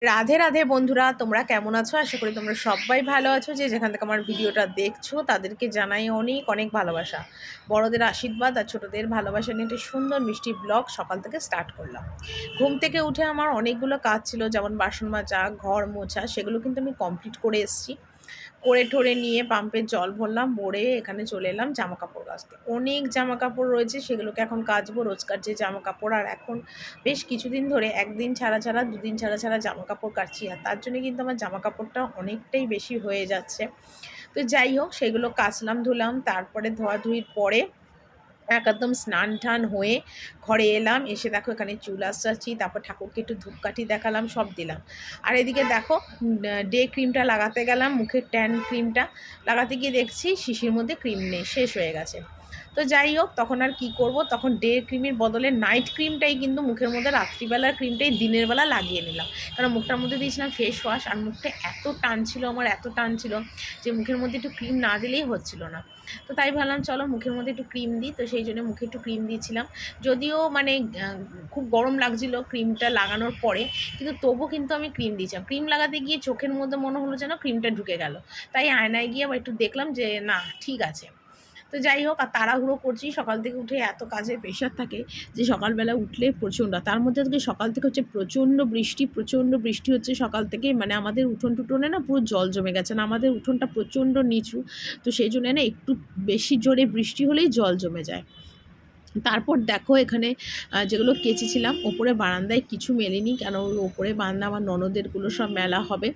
রাধে রাধে বন্ধুরা, তোমরা কেমন আছো? আশা করি তোমরা সবাই ভালো আছো। যে যেখান থেকে আমার ভিডিওটা দেখছো তাদেরকে জানাই অনেক অনেক ভালোবাসা, বড়দের আশীর্বাদ আর ছোটদের ভালোবাসা নিয়ে একটি সুন্দর মিষ্টি ব্লগ সকাল থেকে স্টার্ট করলাম। ঘুম থেকে উঠে আমার অনেকগুলো কাজ ছিল, যেমন বাসন মাজা, ঘর মোছা, সেগুলো কিন্তু আমি কমপ্লিট করে এসেছি। করে ঠরে নিয়ে পাম্পের জল ভরলাম, ভরে এখানে চলে এলাম জামা কাপড় কাচতে। অনেক জামা কাপড় রয়েছে, সেগুলোকে এখন কাচবো। রোজকার যে জামা কাপড়, আর এখন বেশ কিছুদিন ধরে একদিন ছাড়া ছাড়া দুদিন ছাড়া ছাড়া জামা কাপড় কাচছি, আর তার জন্য কিন্তু আমার জামা কাপড়টা অনেকটাই বেশি হয়ে যাচ্ছে। তো যাই হোক, সেগুলো কাচলাম, ধুলাম, তারপরে ধোয়াধুয়ির পরে একদম স্নান টান হয়ে ঘরে এলাম। এসে দেখো এখানে চুল আঁচড়াচ্ছি, তারপর ঠাকুরকে একটু ধূপকাঠি দেখালাম, সব দিলাম। আর এদিকে দেখো ডে ক্রিমটা লাগাতে গেলাম, মুখের ট্যান ক্রিমটা লাগাতে গিয়ে দেখছি শিশির মধ্যে ক্রিম নেই, শেষ হয়ে গেছে। তো যাই হোক, তখন আর কি করব, তখন ডে ক্রিমের বদলে নাইট ক্রিমটাই কিন্তু মুখের মধ্যে, রাত্রিবেলার ক্রিমটাই দিনের বেলা লাগিয়ে নিলাম। কারণ মুখটার মধ্যে দিয়েছিলাম ফেস ওয়াশ, আর মুখটা এত টান ছিল আমার, এত টান ছিল যে মুখের মধ্যে একটু ক্রিম না দিলেই হচ্ছিল না। তো তাই ভাবলাম চলো মুখের মধ্যে একটু ক্রিম দিই, তো সেই জন্য মুখে একটু ক্রিম দিয়েছিলাম। যদিও মানে খুব গরম লাগছিল ক্রিমটা লাগানোর পরে, কিন্তু তবু কিন্তু আমি ক্রিম দিয়েছিলাম। ক্রিম লাগাতে গিয়ে চোখের মধ্যে মনে হলো যেন ক্রিমটা ঢুকে গেল। তাই আয়নায় গিয়ে আবার একটু দেখলাম যে না, ঠিক আছে। তো যাই হোক, আর তাড়াহুড়ো করছি, সকাল থেকে উঠে এত কাজের প্রেশার থাকে যে সকালবেলা উঠলে প্রচণ্ড, তার মধ্যে আজকে সকাল থেকে হচ্ছে প্রচণ্ড বৃষ্টি হচ্ছে সকাল থেকে। মানে আমাদের উঠোন টুঠোনে না পুরো জল জমে গেছে, না আমাদের উঠোনটা প্রচণ্ড নিচু, তো সেই জন্য না একটু বেশি জোরে বৃষ্টি হলেই জল জমে যায়। তারপর দেখো এখানে যেগুলো কেচেছিলাম ওপরে বারান্দায় কিছু মেলেনি, কেন ওই ওপরে বারান্দা আমার ননদেরগুলো সব মেলা হবে,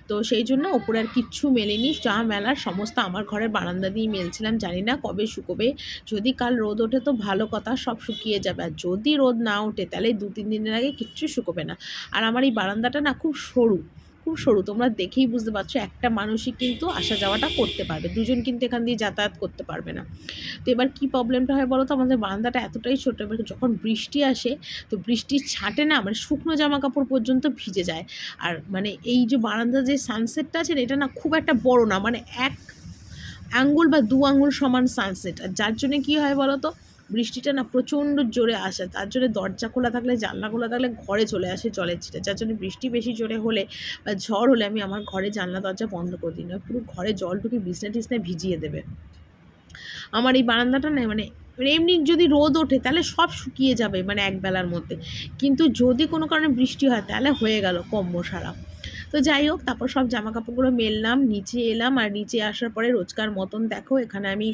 তো সেই জন্য ওপরে আর কিচ্ছু মেলেনি। যা মেলার সমস্ত আমার ঘরের বারান্দা দিয়ে মেলছিলাম, জানি না কবে শুকোবে। যদি কাল রোদ ওঠে তো ভালো কথা, সব শুকিয়ে যাবে, আর যদি রোদ না ওঠে তাহলে 2-3 দিনের আগে কিচ্ছু শুকোবে না। আর আমার এই বারান্দাটা না খুব সরু, খুব সরু, তোমরা দেখেই বুঝতে পারছো একটা মানুষই কিন্তু আসা যাওয়াটা করতে পারবে, দুজন কিন্তু এখান দিয়ে যাতায়াত করতে পারবে না। তো এবার কী প্রবলেমটা হয় বলো তো, আমাদের বারান্দাটা এতটাই ছোটো, এবার যখন বৃষ্টি আসে তো বৃষ্টির ছাঁটে না মানে শুকনো জামা কাপড় পর্যন্ত ভিজে যায়। আর মানে এই যে বারান্দার যে সানসেটটা আছে না, এটা না খুব একটা বড় না, মানে 1 আঙ্গুল বা 2 আঙ্গুল সমান সানসেট, আর যার জন্যে কী হয় বলো তো, বৃষ্টিটা না প্রচণ্ড জোরে আসে, তার জন্য দরজা খোলা থাকলে, জানলা খোলা থাকলে ঘরে চলে আসে জলের ছিটা, যার জন্য বৃষ্টি বেশি জোরে হলে বা ঝড় হলে আমি আমার ঘরে জানলা দরজা বন্ধ করে দিই না, পুরো ঘরে জল ঢুকে বিছনা টিছনায় ভিজিয়ে দেবে। আমার এই বারান্দাটা না মানে এমনি যদি রোদ ওঠে তাহলে সব শুকিয়ে যাবে মানে একবেলার মধ্যে, কিন্তু যদি কোনো কারণে বৃষ্টি হয় তাহলে হয়ে গেল কম্ম সারা। তো যাই হোক, তারপর সব জামা কাপড়গুলো মেললাম, নিচে এলাম, আর নিচে আসার পরে রোজকার মতন দেখো এখানে আমি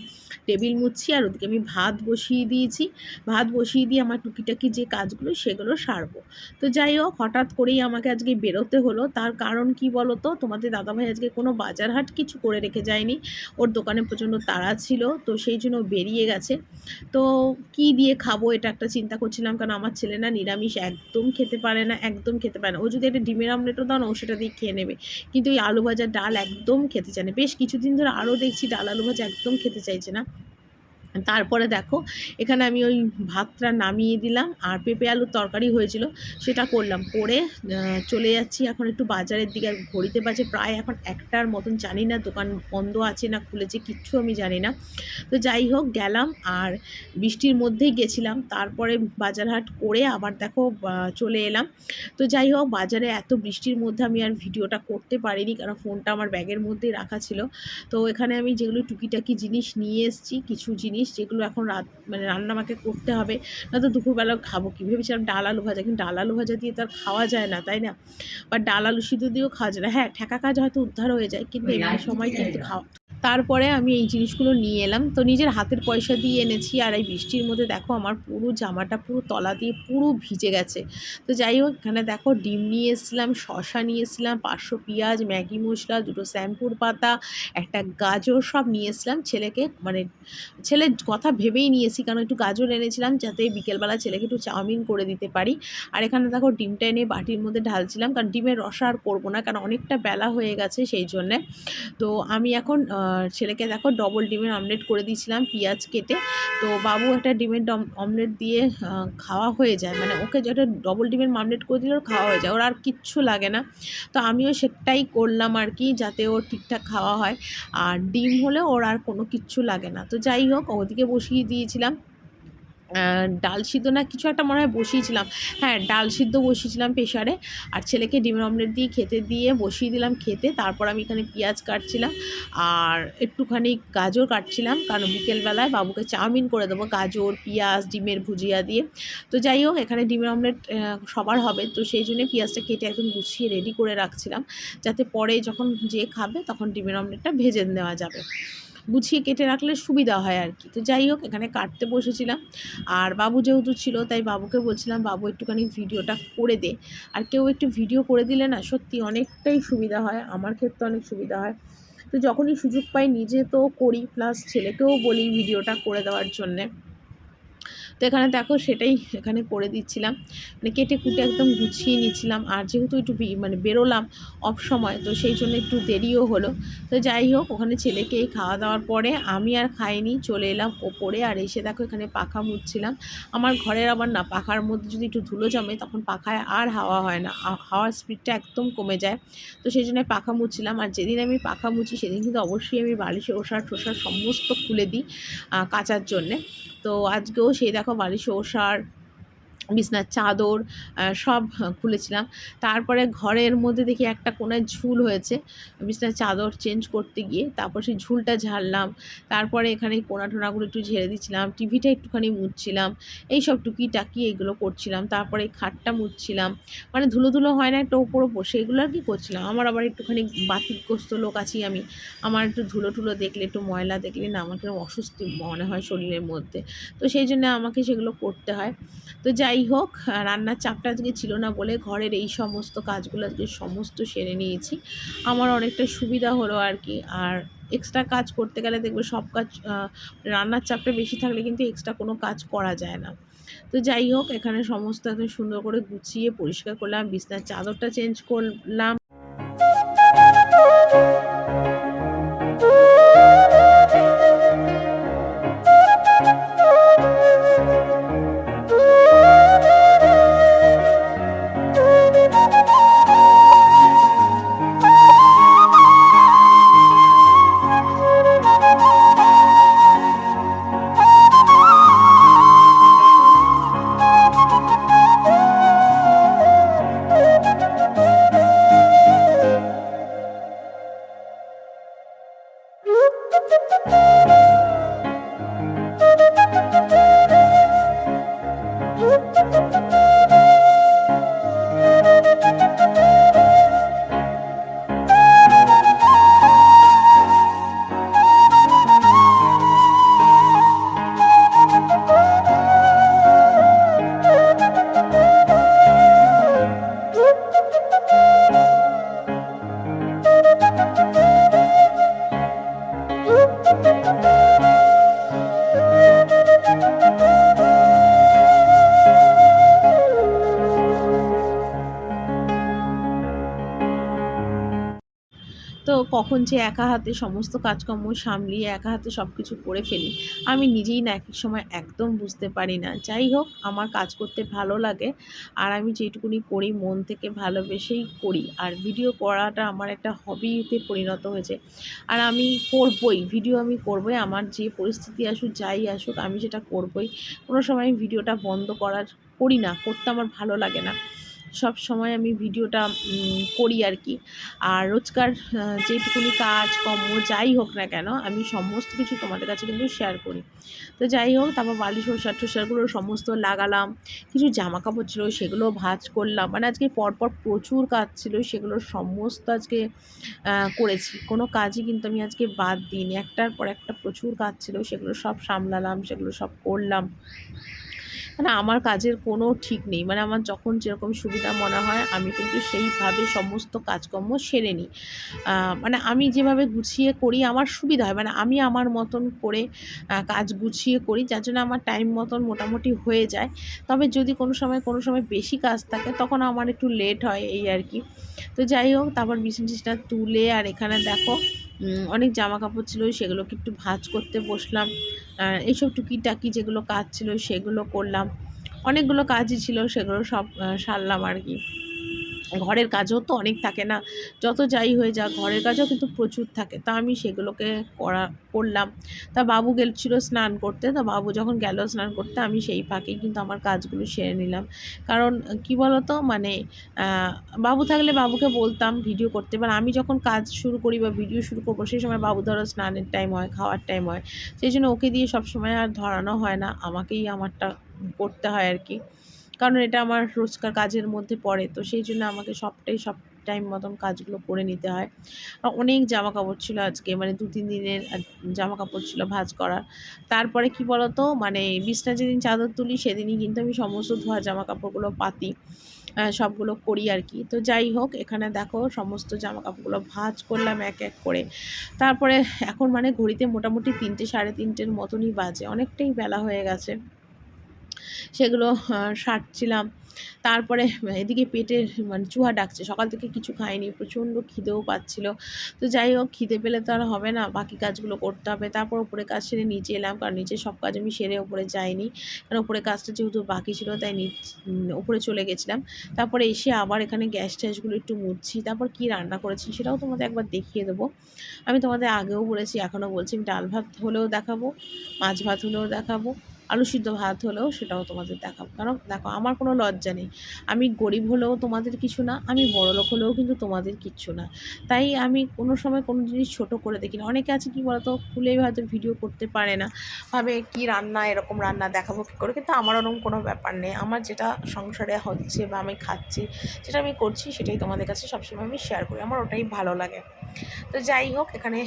টেবিল মুছছি, আর ওদিকে আমি ভাত বসিয়ে দিয়েছি। ভাত বসিয়ে দিয়ে আমার টুকিটাকি যে কাজগুলো সেগুলো সারবো। তো যাই হোক, হঠাৎ করেই আমাকে আজকে বেরোতে হলো, তার কারণ কি বলো তো, তোমাদের দাদাভাই আজকে কোনো বাজার হাট কিছু করে রেখে যায়নি, ওর দোকানে প্রচণ্ড তাড়া ছিল, তো সেই জন্য বেরিয়ে গেছে। তো কি দিয়ে খাবো এটা একটা চিন্তা করছিলাম, কারণ আমার ছেলে না নিরামিষ একদম খেতে পারে না, একদম খেতে পারে না। ও যদি একটা ডিমের আমলেটও দাও না, ও সেটা দিয়ে খেয়ে নেবে, কিন্তু ওই আলু ভাজা ডাল একদম খেতে চায় না। বেশ কিছুদিন ধরে আরও দেখছি ডাল আলু ভাজা একদম খেতে চাইছে না। তারপরে দেখো এখানে আমি ওই ভাতটা নামিয়ে দিলাম, আর পেঁপে আলুর তরকারি হয়েছিল সেটা করলাম, করে চলে যাচ্ছি এখন একটু বাজারের দিকে। আর ঘড়িতে বাজে প্রায় এখন 1টার মতন, জানি না দোকান বন্ধ আছে না খুলেছে, কিচ্ছু আমি জানি না। তো যাই হোক গেলাম, আর বৃষ্টির মধ্যেই গেছিলাম, তারপরে বাজার হাট করে আবার দেখো চলে এলাম। তো যাই হোক, বাজারে এত বৃষ্টির মধ্যে আমি আর ভিডিওটা করতে পারিনি, কারণ ফোনটা আমার ব্যাগের মধ্যেই রাখা ছিল। তো এখানে আমি যেগুলো টুকিটাকি জিনিস নিয়ে এসেছি, কিছু জিনিস যেগুলো এখন মানে রান্না আমাকে করতে হবে, না তো দুপুরবেলা খাবো কী, ভেবেছিলাম ডাল আলু ভাজা, কিন্তু ডাল আলু ভাজা দিয়ে তো আর খাওয়া যায় না, তাই না? বা ডাল আলু সিদ্ধ দিয়েও খাওয়া যায় না। হ্যাঁ, ঠেকা কাজ হয়তো উদ্ধার হয়ে যায়, কিন্তু এমনি সময় কিন্তু খাওয়া। তারপরে আমি এই জিনিসগুলো নিয়ে এলাম, তো নিজের হাতের পয়সা দিয়ে এনেছি, আর এই বৃষ্টির মধ্যে দেখো আমার পুরো জামাটা পুরো তলা দিয়ে পুরো ভিজে গেছে। তো যাই হোক, এখানে দেখো ডিম নিয়ে এসেছিলাম, শসা নিয়ে এসেছিলাম, 500 পেঁয়াজ, ম্যাগি মশলা, 2টো শ্যাম্পুর পাতা, একটা গাজর, সব নিয়ে এসেছিলাম ছেলেকে, মানে ছেলের কথা ভেবেই নিয়েছি, কারণ একটু গাজর এনেছিলাম যাতে বিকেলবেলা ছেলেকে একটু চাউমিন করে দিতে পারি। আর এখানে দেখো ডিমটা এনে বাটির মধ্যে ঢালছিলাম, কারণ ডিমের রসা আর করবো না, কারণ অনেকটা বেলা হয়ে গেছে সেই জন্যে। তো আমি এখন ছেলেকে দেখো ডবল ডিমের অমলেট করে দিয়েছিলাম পেঁয়াজ কেটে। তো বাবু একটা ডিমের অমলেট দিয়ে খাওয়া হয়ে যায়, মানে ওকে যেটা ডবল ডিমের অমলেট করে দিলে ওর খাওয়া হয়ে যায়, ওর আর কিচ্ছু লাগে না। তো আমিও সেটাই করলাম আর কি, যাতে ওর ঠিকঠাক খাওয়া হয়, আর ডিম হলে ওর আর কোনো কিচ্ছু লাগে না। তো যাই হোক, ওদিকে বসিয়ে দিয়েছিলাম। ডাল সিদ্ধ না কিছু একটা মনে হয় বসিয়েছিলাম। হ্যাঁ, ডাল সিদ্ধ বসিয়েছিলাম প্রেশারে, আর ছেলেকে ডিমের অমলেট দিয়ে খেতে দিয়ে বসিয়ে দিলাম খেতে। তারপর আমি এখানে পেঁয়াজ কাটছিলাম আর একটুখানি গাজর কাটছিলাম, কারণ বিকেলবেলায় বাবুকে চাউমিন করে দেবো গাজর, পেঁয়াজ, ডিমের ভুজিয়া দিয়ে। তো যাই হোক, এখানে ডিমের অমলেট সবার হবে, তো সেই জন্যে পেঁয়াজটা কেটে একদম গুছিয়ে রেডি করে রাখছিলাম, যাতে পরে যখন যে খাবে তখন ডিমের অমলেটটা ভেজে নেওয়া যাবে। গুছিয়ে কেটে রাখলে সুবিধা হয় আর কি। তো যাই হোক, এখানে কাটতে বসেছিলাম, আর বাবু যেহেতু ছিল তাই বাবুকে বলছিলাম, বাবু একটুখানি ভিডিওটা করে দে। আর কেউ একটু ভিডিও করে দিলে না সত্যি অনেকটাই সুবিধা হয়, আমার ক্ষেত্রে অনেক সুবিধা হয়। তো যখনই সুযোগ পাই নিজে তো করি, প্লাস ছেলেকেও বলি ভিডিওটা করে দেওয়ার জন্যে। তো এখানে দেখো সেটাই এখানে করে দিচ্ছিলাম, মানে কেটে কুটে একদম গুছিয়ে নিচ্ছিলাম। আর যেহেতু একটু মানে বেরোলাম অফ সময়, তো সেই জন্য একটু দেরিও হলো। তো যাই হোক, ওখানে ছেলেকে খাওয়া দাওয়ার পরে আমি আর খাইনি, চলে এলাম ওপরে। আর এসে দেখো এখানে পাখা মুছছিলাম। আমার ঘরের আবার না পাখার মধ্যে যদি একটু ধুলো জমে তখন পাখায় আর হাওয়া হয় না, হাওয়ার স্পিডটা একদম কমে যায়। তো সেই জন্য পাখা মুছছিলাম। আর যেদিন আমি পাখা মুছি সেদিন কিন্তু অবশ্যই আমি বালিশের ওষার টোষার সমস্ত খুলে দিই কাচার জন্যে। তো আজকেও সেই দেখো বালিশ ওষার, বিছনার চাদর সব খুলেছিলাম। তারপরে ঘরের মধ্যে দেখি একটা কোণায় ঝুল হয়েছে, বিছনার চাদর চেঞ্জ করতে গিয়ে তারপর সেই ঝুলটা ঝাড়লাম। তারপরে এখানে কোণা টোনাগুলো একটু ঝেড়ে দিচ্ছিলাম, টিভিটা একটুখানি মুছছিলাম, এইসব টুকিটাকি এগুলো করছিলাম। তারপরে খাটটা মুছছিলাম, মানে ধুলো ধুলো হয় না একটা ওপর ওপর, সেগুলো আর কি করছিলাম। আমার আবার একটুখানি বাতিগ্রস্ত লোক আছি আমি, আমার একটু ধুলো টুলো দেখলে, একটু ময়লা দেখলে না আমার কিরকম অস্বস্তি মনে হয় শরীরের মধ্যে। তো সেই জন্য আমাকে সেগুলো করতে হয়। তো যাই হোক, রান্নার চাপটা আজকে ছিল না বলে ঘরের এই সমস্ত কাজগুলো আজকে সমস্ত সেরে নিয়েছি। আমার অনেকটা সুবিধা হলো আর কি। আর এক্সট্রা কাজ করতে গেলে দেখবে সব কাজ রান্নার চাপটা বেশি থাকলে কিন্তু এক্সট্রা কোনো কাজ করা যায় না। তো যাই হোক, এখানে সমস্ত একদম সুন্দর করে গুছিয়ে পরিষ্কার করলাম, বিছনার চাদরটা চেঞ্জ করলাম। তো কখন যে একা হাতে সমস্ত কাজকর্ম সামলিয়ে একা হাতে সব কিছু করে ফেলি, আমি নিজেই না এক সময় একদম বুঝতে পারি না। যাই হোক, আমার কাজ করতে ভালো লাগে, আর আমি যেটুকুনি করি মন থেকে ভালোবেসেই করি। আর ভিডিও করাটা আমার একটা হবিতে পরিণত হয়েছে, আর আমি করবই, ভিডিও আমি করবই। আমার যে পরিস্থিতি আসুক যাই আসুক আমি সেটা করবই। কোনো সময় আমি ভিডিওটা বন্ধ করি না, করতে আমার ভালো লাগে না। সব সময় আমি ভিডিওটা করি আর কি। আর রোজকার যেটুকুনি কাজকর্ম যাই হোক না কেন, আমি সমস্ত কিছু তোমাদের কাছে কিন্তু শেয়ার করি। তো যাই হোক, তারপর বালিশ ওষার টোষারগুলো সমস্ত লাগালাম, কিছু জামা কাপড় ছিল সেগুলো ভাঁজ করলাম। মানে আজকে পরপর প্রচুর কাজ ছিল, সেগুলো সমস্ত আজকে করেছি। কোনো কাজই কিন্তু আমি আজকে বাদ দিইনি, একটার পর একটা প্রচুর কাজ ছিল, সেগুলো সব সামলালাম, সেগুলো সব করলাম। মানে আমার কাজের কোনো ঠিক নেই, মানে আমার যখন যেরকম সুবিধা মনে হয় আমি কিন্তু সেইভাবে সমস্ত কাজকর্ম সেরে নিই। মানে আমি যেভাবে গুছিয়ে করি আমার সুবিধা হয়, মানে আমি আমার মতন করে কাজ গুছিয়ে করি, যার জন্য আমার টাইম মতন মোটামুটি হয়ে যায়। তবে যদি কোনো সময় বেশি কাজ থাকে তখন আমার একটু লেট হয়, এই আর কি। তো যাই হোক, তারপর বিছানা টিছানা তুলে, আর এখানে দেখো অনেক জামা কাপড় ছিল সেগুলোকে একটু ভাঁজ করতে বসলাম। এইসব টুকিটাকি যেগুলো কাজ ছিল সেগুলো করলাম, অনেকগুলো কাজই ছিল সেগুলো সব সারলাম আর কি। ঘরের কাজও তো অনেক থাকে না, যত যাই হয়ে যাক ঘরের কাজও কিন্তু প্রচুর থাকে। তা আমি সেগুলোকে করলাম। তা বাবু গেছিল স্নান করতে, তা বাবু যখন গেল স্নান করতে আমি সেই ফাঁকেই কিন্তু আমার কাজগুলো সেরে নিলাম। কারণ কি বলতো, মানে বাবু থাকলে বাবুকে বলতাম ভিডিও করতে, এবার আমি যখন কাজ শুরু করি বা ভিডিও শুরু করবো সেই সময় বাবু ধরো স্নানের টাইম হয়, খাওয়ার টাইম হয়, সেই জন্য ওকে দিয়ে সবসময় আর ধরানো হয় না, আমাকেই আমারটা করতে হয় আর কি। কারণ এটা আমার রোজকার কাজের মধ্যে পড়ে, তো সেই জন্য আমাকে সব টাইম মতন কাজগুলো করে নিতে হয়। আর অনেক জামা কাপড় ছিল আজকে, মানে 2-3 দিনের জামা কাপড় ছিল ভাঁজ করার। তারপরে কি বলতো, মানে বিছনা যেদিন চাদর তুলি সেদিনই কিন্তু আমি সমস্ত ধোয়া জামা কাপড়গুলো পাতি, সবগুলো করি আর কি। তো যাই হোক, এখানে দেখো সমস্ত জামা কাপড়গুলো ভাঁজ করলাম এক এক করে। তারপরে এখন মানে ঘড়িতে মোটামুটি 3টে 3:30 মতনই বাজে, অনেকটাই বেলা হয়ে গেছে। সেগুলো সারছিলাম। তারপরে এদিকে পেটের মানে চুহা ডাকছে, সকাল থেকে কিছু খাইনি, প্রচণ্ড খিদেও পাচ্ছিল। তো যাই হোক, খিদে পেলে তো আর হবে না, বাকি কাজগুলো করতে হবে। তারপর উপরে কাজ সেরে নিচে এলাম, কারণ নিচে সব কাজ আমি সেরে ওপরে যাইনি, কারণ উপরে কাজটা যেহেতু বাকি ছিল তাই উপরে চলে গেছিলাম। তারপরে এসে আবার এখানে গ্যাস ট্যাসগুলো একটু মুছছি। তারপর কি রান্না করেছি সেটাও তোমাদের একবার দেখিয়ে দেবো। আমি তোমাদের আগেও বলেছি, এখনও বলছি, আমি ডাল ভাত হলেও দেখাবো, মাছ ভাত হলেও দেখাবো, আলু সিদ্ধ ভাত হলেও সেটাও তোমাদের দেখাবো। কারণ দেখো, আমার কোনো লজ্জা নেই, আমি গরিব হলেও তোমাদের কিছু না, আমি বড়লোক হলেও কিন্তু তোমাদের কিচ্ছু না। তাই আমি কোনো সময় কোনো জিনিস ছোট করে দেখি না। অনেকে আছে কি বলতো, খুলেই হয়তো ভিডিও করতে পারে না, ভাবে কি রান্না, এরকম রান্না দেখাবো কী করে, কিন্তু আমার ওরকম কোনো ব্যাপার নেই। আমার যেটা সংসারে হচ্ছে বা আমি খাচ্ছি, যেটা আমি করছি, সেটাই তোমাদের কাছে সবসময় আমি শেয়ার করি, আমার ওটাই ভালো লাগে। তো যাই হোক, এখানে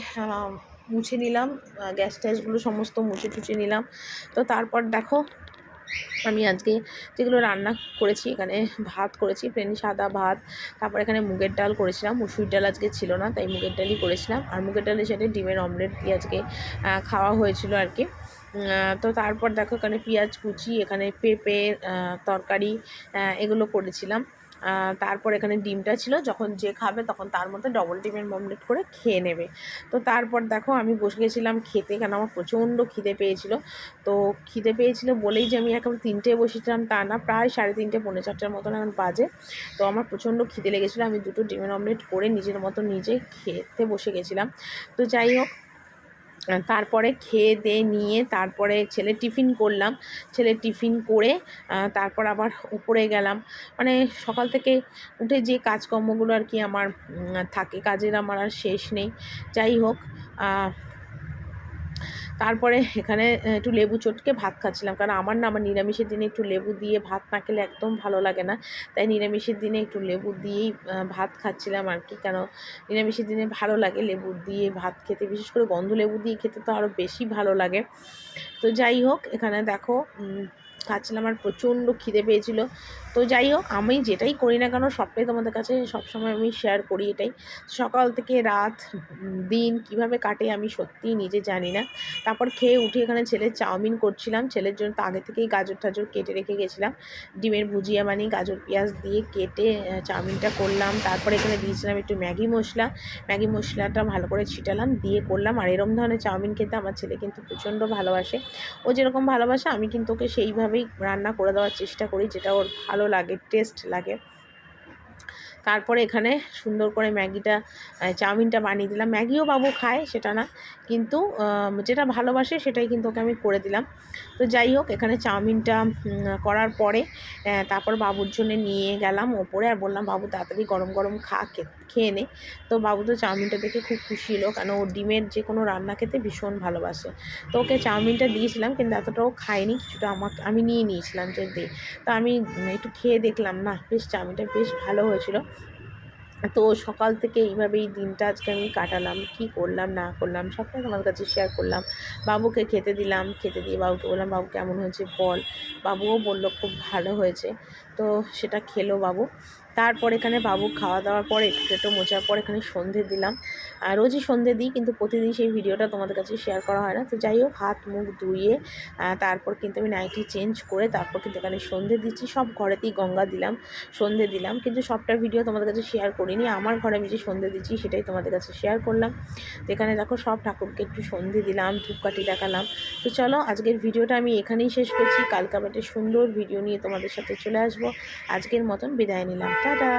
মুছে নিলাম, গ্যাস ট্যাসগুলো সমস্ত মুছে টুছে নিলাম। তো তারপর দেখো, আমি আজকে যেগুলো রান্না করেছি, এখানে ভাত করেছি প্লেন সাদা ভাত, তারপর এখানে মুগের ডাল করেছিলাম, মুসুর ডাল আজকে ছিল না তাই মুগের ডালই করেছিলাম, আর মুগের ডালের সাথে ডিমের অমলেট দিয়ে আজকে খাওয়া হয়েছিল আর কি। তো তারপর দেখো, এখানে পেঁয়াজ কুচি, এখানে পেঁপে তরকারি, এগুলো করেছিলাম। তারপর এখানে ডিমটা ছিল, যখন যে খাবে তখন তার মধ্যে ডবল ডিমের অমলেট করে খেয়ে নেবে। তো তারপর দেখো, আমি বসে গেছিলাম খেতে, কেন আমার প্রচণ্ড খিদে পেয়েছিল। তো খিদে পেয়েছিল বলেই যে আমি এখন 3টে বসেছিলাম তা না, প্রায় 3:30 পৌনে 4টার মতন এখন বাজে। তো আমার প্রচণ্ড খিদে লেগেছিলো, আমি 2টো ডিমের অমলেট করে নিজের মতো নিজে খেতে বসে গেছিলাম। তো যাই হোক, তারপরে খেয়ে দিয়ে নিয়ে তারপরে ছেলে টিফিন করলাম, ছেলে টিফিন করে তারপর আবার উপরে গেলাম। মানে সকাল থেকে উঠে যে কাজকর্মগুলো আর কি আমার থাকে, কাজের আমার আর শেষ নেই। যাই হোক, তারপরে এখানে একটু লেবু চটকে ভাত খাচ্ছিলাম, কারণ আমার নিরামিষের দিনে একটু লেবু দিয়ে ভাত না খেলে একদম ভালো লাগে না, তাই নিরামিষের দিনে একটু লেবু দিয়েই ভাত খাচ্ছিলাম আর কি। কেন নিরামিষের দিনে ভালো লাগে লেবু দিয়ে ভাত খেতে, বিশেষ করে গন্ধ লেবু দিয়ে খেতে তো আরও বেশি ভালো লাগে। তো যাই হোক, এখানে দেখো খাচ্ছিলাম, আর প্রচণ্ড খিদে পেয়েছিল। তো যাই হোক, আমি যেটাই করি না কেন সবটাই তোমাদের কাছে সবসময় আমি শেয়ার করি। এটাই সকাল থেকে রাত দিন কিভাবে কাটে আমি সত্যিই নিজে জানি না। তারপর খেয়ে উঠে এখানে ছেলের চাউমিন করছিলাম, ছেলের জন্য তো আগে থেকেই গাজর টাজর কেটে রেখে গেছিলাম, ডিমের ভুজিয়া বানিয়ে গাজর পেঁয়াজ দিয়ে কেটে চাউমিনটা করলাম। তারপরে এখানে দিয়েছিলাম একটু ম্যাগি মশলাটা ভালো করে ছিটালাম, দিয়ে করলাম। আর এরকম ধরনের চাউমিন খেতে আমার ছেলে কিন্তু প্রচণ্ড ভালোবাসে, ও যেরকম ভালোবাসে আমি কিন্তু ওকে সেইভাবেই রান্না করে দেওয়ার চেষ্টা করি, যেটা ওর ভালো লাগে, টেস্ট লাগে। তারপরে এখানে সুন্দর করে চাউমিনটা বানিয়ে দিলাম। ম্যাগিও বাবু খায় সেটা না, কিন্তু যেটা ভালোবাসে সেটাই কিন্তু ওকে আমি করে দিলাম। তো যাই হোক, এখানে চাউমিনটা করার পরে তারপর বাবুর জন্য নিয়ে গেলাম ওপরে, আর বললাম বাবু তাড়াতাড়ি গরম গরম খেয়ে নে। তো বাবু তো চাউমিনটা দেখে খুব খুশি হলো, কেন ও ডিমের যে কোনো রান্না খেতে ভীষণ ভালোবাসে। তো ওকে চাউমিনটা দিয়েছিলাম, কিন্তু এতটাও খায়নি, কিছুটা আমি নিয়ে নিয়েছিলাম যে দে। তো আমি একটু খেয়ে দেখলাম, না বেশ চাউমিনটা বেশ ভালো হয়েছিল। তো সকাল থেকে এইভাবেই দিনটা আজকে আমি কাটালাম, কি করলাম না করলাম সবটাই তোমার কাছে শেয়ার করলাম। বাবুকে খেতে দিলাম, খেতে দিয়ে বাবুকে বললাম বাবু কেমন হয়েছে বল, বাবুও বললো খুব ভালো হয়েছে। তো সেটা খেলো বাবু। তারপর এখানে বাবু খাওয়া দাওয়ার পরে একটু মোছার পর এখানে সন্ধে দিলাম, আর রোজই সন্ধে দিই, কিন্তু প্রতিদিন সেই ভিডিওটা তোমাদের কাছে শেয়ার করা হয় না। তো যাই হোক, হাত মুখ ধুয়ে তারপর কিন্তু আমি নাইটি চেঞ্জ করে তারপর কিন্তু এখানে সন্ধে দিচ্ছি, সব ঘরেতেই গঙ্গা দিলাম, সন্ধে দিলাম, কিন্তু সবটা ভিডিও তোমাদের কাছে শেয়ার করিনি। আমার ঘরে আমি যে সন্ধে দিচ্ছি সেটাই তোমাদের কাছে শেয়ার করলাম। তো এখানে দেখো সব ঠাকুরকে একটু সন্ধে দিলাম, ধূপকাঠি দেখালাম। তো চলো, আজকের ভিডিওটা আমি এখানেই শেষ করছি, কালকে আবার একটা সুন্দর ভিডিও নিয়ে তোমাদের সাথে চলে আসবো। আজকের মতন বিদায় নিলাম। টাটা।